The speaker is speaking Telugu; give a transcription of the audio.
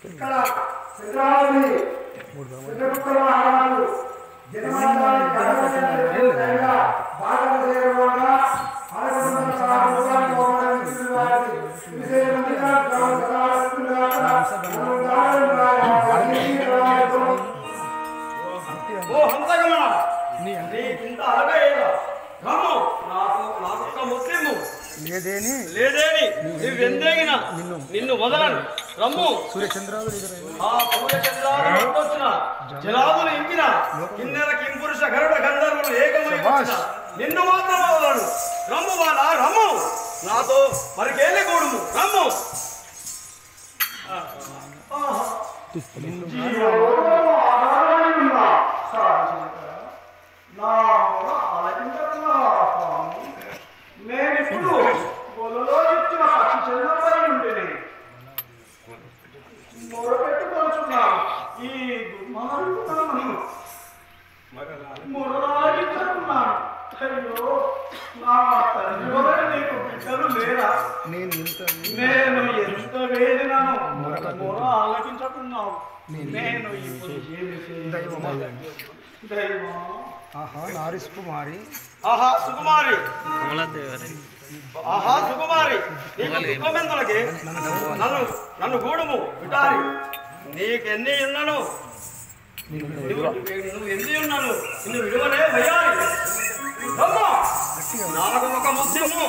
ఇక్కడ చంద్రావళి చంద్రగుప్తమహారాజు జనమందాన్ని కడగటంగా బాగా చేయకుండా ఓ హంసగమన నీకింత అలగయ్యా రమ్ము నాకొక్క ముస్లిము లేదేని నువ్వెందేగిన నిన్ను వదలను రమ్ము సూర్యచంద్రాలు వచ్చిన జలాదులు ఇంకిన కిన్నెర కింపురుష గరుడ గంధర్వులు ఏకమై నిన్ను మాత్రం వదలను రమ్ము వాళ్ళ రమ్ము నాతో మరికేళ్ళి కూడుము రమ్ము నేనిప్పుడు బొలలో ఇచ్చిన పక్షి చంద్రపై ఉంటేనే మొరపెట్టుకొనుచున్నా ఈ దుర్మార్గులను మొరలాగించుకున్నాను. అయ్యో నా తండ్రి నీకు బిడ్డలు లేరా? నేను ఎంత వేదినను మొర ఆలకించుకున్నావు. నేను ఇప్పుడు దైవమా ఆహా నారి సుకుమారి ఆహా సుకుమారి దుఃఖమెందులకి నన్ను గూడుము విటారి నీకెన్ని ఉన్నాను నువ్వు ఎన్ని ఉన్నాను నిన్ను విలువలే వయ్యాలి నాకు ఒక ముస్లిము